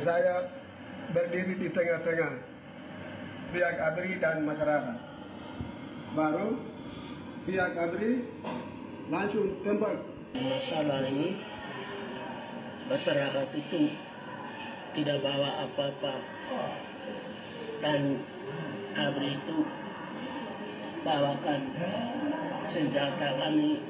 Saya berdiri di tengah-tengah pihak ABRI dan masyarakat. Baru pihak ABRI langsung tembak. Masalah ini masyarakat itu tidak bawa apa-apa dan ABRI itu bawakan senjata kami.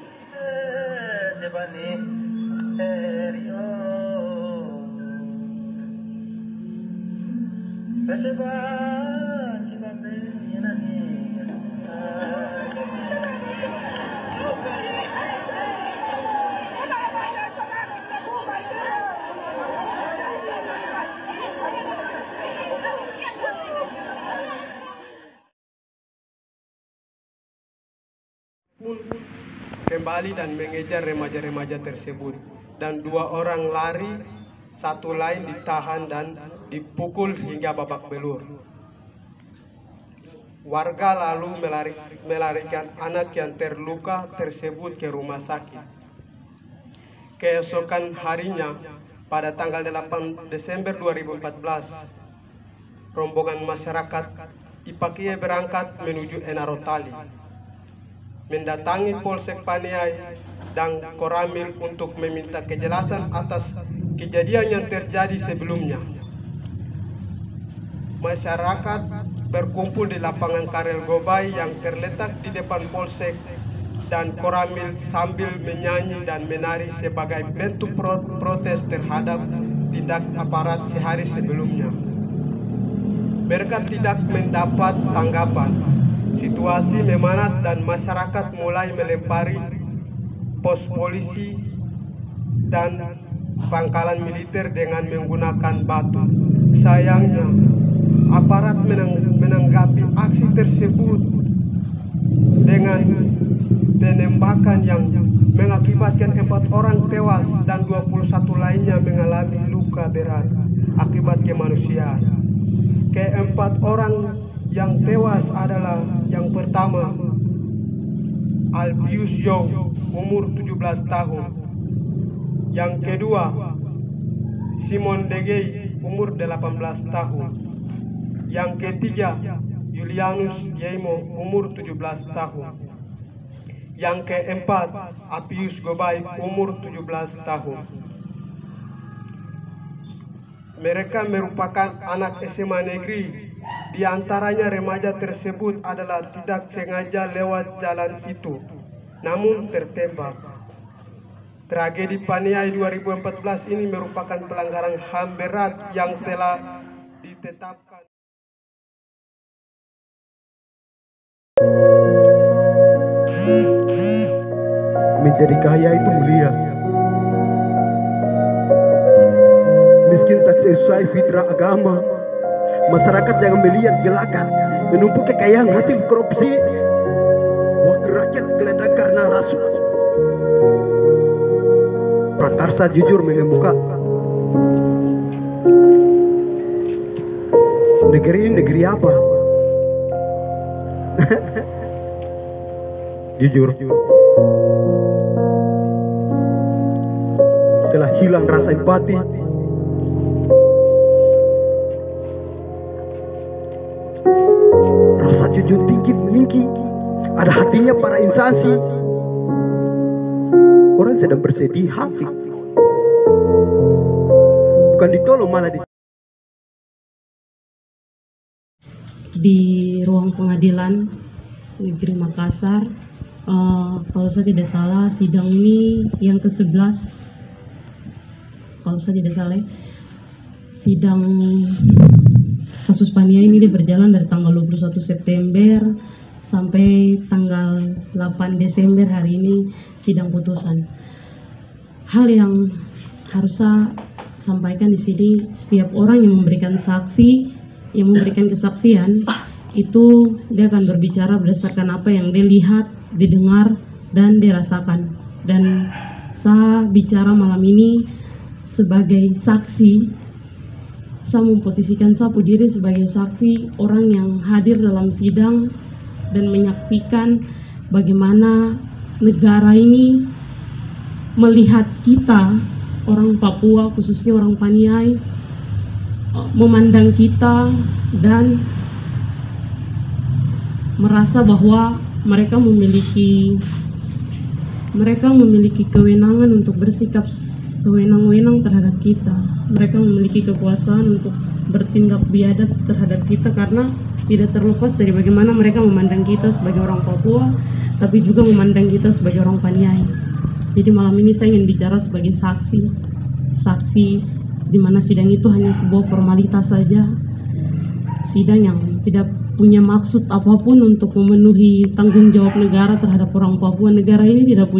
Kembali dan mengejar remaja-remaja tersebut, dan 2 orang lari, 1 lain ditahan dan dipukul hingga babak belur. Warga lalu melarikan anak yang terluka tersebut ke rumah sakit. Keesokan harinya, pada tanggal 8 Desember 2014, rombongan masyarakat Ipakie berangkat menuju Enarotali, mendatangi Polsek Paniai dan Koramil untuk meminta kejelasan atas kejadian yang terjadi sebelumnya. Masyarakat berkumpul di lapangan Karel Gobai yang terletak di depan Polsek dan Koramil sambil menyanyi dan menari sebagai bentuk protes terhadap tindak aparat sehari sebelumnya. Mereka tidak mendapat tanggapan. Situasi memanas dan masyarakat mulai melempari pos polisi dan pangkalan militer dengan menggunakan batu. Sayangnya, aparat menanggapi aksi tersebut dengan penembakan yang mengakibatkan 4 orang tewas dan 21 lainnya mengalami luka berat akibat kemanusiaan. Ke-4 orang yang tewas adalah yang pertama, Albius Young, umur 17 tahun. Yang kedua, Simon Degei, umur 18 tahun. Yang ketiga, Julianus Yeimo, umur 17 tahun. Yang keempat, Apius Gobai, umur 17 tahun. Mereka merupakan anak SMA negeri. Di antaranya remaja tersebut adalah tidak sengaja lewat jalan itu, namun tertembak. Tragedi Paniai 2014 ini merupakan pelanggaran HAM berat yang telah ditetapkan. Menjadi kaya itu mulia. Miskin tak sesuai fitrah agama. Masyarakat jangan melihat gelagat menumpuk kekayaan hasil korupsi. Wakil rakyat gelandang karena rasuah. Prakarsa jujur mengemuka. Negeri ini negeri apa? Jujur. Telah hilang rasa empati. Rasa jujur tinggi meninggi. Ada hatinya para instansi. Orang sedang bersedih hati. Bukan ditolong malah di ruang pengadilan negeri Makassar. Kalau saya tidak salah, sidang ini yang ke-11. Kalau saya tidak salah, sidang kasus Paniai ini berjalan dari tanggal 21 September sampai tanggal 8 Desember hari ini sidang putusan. Hal yang harus saya sampaikan di sini, setiap orang yang memberikan saksi, yang memberikan kesaksian, itu dia akan berbicara berdasarkan apa yang dia lihat, didengar, dan dirasakan. Dan saya bicara malam ini sebagai saksi. Saya memposisikan saya diri sebagai saksi, orang yang hadir dalam sidang dan menyaksikan bagaimana negara ini melihat kita orang Papua, khususnya orang Paniai, memandang kita dan merasa bahwa mereka memiliki kewenangan untuk bersikap sewenang-wenang terhadap kita. Mereka memiliki kekuasaan untuk bertindak biadab terhadap kita karena tidak terlepas dari bagaimana mereka memandang kita sebagai orang Papua, tapi juga memandang kita sebagai orang Paniai. Jadi malam ini saya ingin bicara sebagai saksi di mana sidang itu hanya sebuah formalitas saja, sidang yang tidak punya maksud apapun untuk memenuhi tanggung jawab negara terhadap orang Papua. Negara ini tidak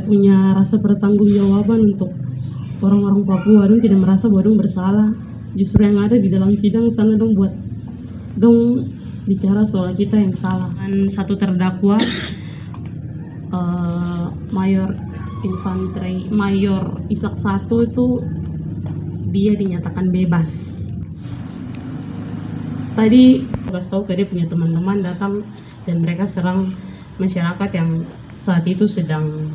punya rasa pertanggungjawaban untuk orang-orang Papua. Dong tidak merasa bahwa dong bersalah. Justru yang ada di dalam sidang sana dong bicara soal kita yang salah. Dan satu terdakwa Mayor Ishak 1 itu dia dinyatakan bebas. Tadi kasih tahu dia punya teman-teman datang dan mereka serang masyarakat yang saat itu sedang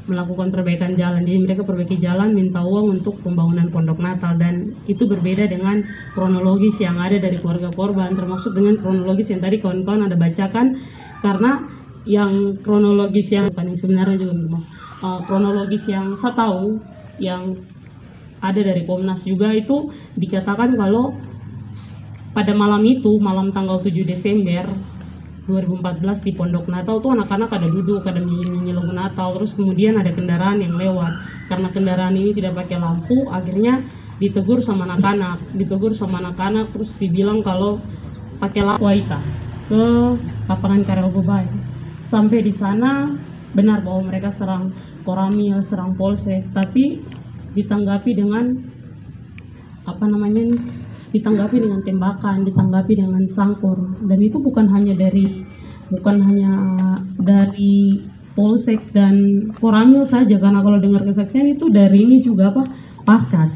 melakukan perbaikan jalan. Jadi mereka perbaiki jalan, minta uang untuk pembangunan pondok Natal, dan itu berbeda dengan kronologis yang ada dari keluarga korban, termasuk dengan kronologis yang tadi kawan-kawan ada bacakan. Karena yang kronologis yang bukan yang sebenarnya juga kronologis yang saya tahu yang ada dari Komnas juga itu dikatakan kalau pada malam itu, malam tanggal 7 Desember 2014 di Pondok Natal tuh anak-anak ada duduk, ada nyanyi lagu Natal, terus kemudian ada kendaraan yang lewat. Karena kendaraan ini tidak pakai lampu, akhirnya ditegur sama anak-anak, terus dibilang kalau pakai lampu Waita ke lapangan Karel Gobai. Sampai di sana benar bahwa mereka serang Koramil, serang Polsek, tapi ditanggapi dengan ditanggapi dengan tembakan, ditanggapi dengan sangkur, dan itu bukan hanya dari Polsek dan Koramil saja, karena kalau dengar kesaksian itu dari ini juga Paskas,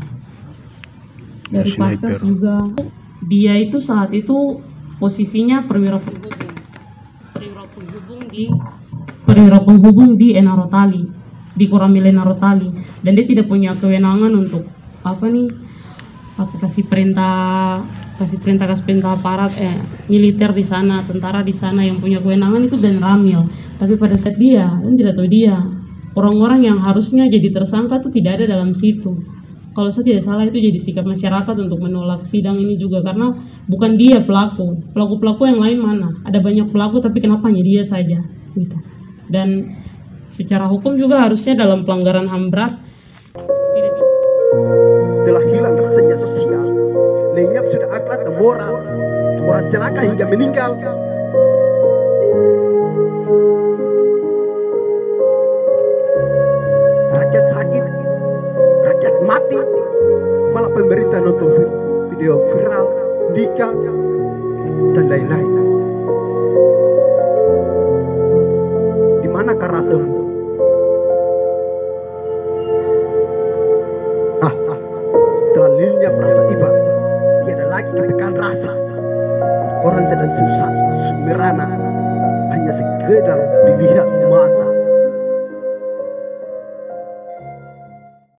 dari Paskas juga. Dia itu saat itu posisinya perwira penghubung di Enarotali, di Koramil Enarotali, dan dia tidak punya kewenangan untuk kasih perintah aparat militer di sana, tentara di sana. Yang punya kewenangan itu Dan Ramil. Tapi pada saat tidak tahu orang-orang yang harusnya jadi tersangka itu tidak ada dalam situ. Kalau saya tidak salah itu jadi sikap masyarakat untuk menolak sidang ini juga, karena bukan dia pelaku yang lain mana? Ada banyak pelaku, tapi kenapa hanya dia saja gitu. Dan secara hukum juga harusnya dalam pelanggaran HAM berat tidak bisa. Telah hilang rasanya sosial, lenyap sudah akhlak dan moral, orang celaka hingga meninggal. Rakyat sakit, rakyat mati, malah pemerintah nonton video viral, nikah, dan lain-lain. Di manakah rasamu? Telah lenyap rasa ibadah, tiada lagi kepekaan rasa. Orang sedang susah, merana, hanya sekedar dilihat mata.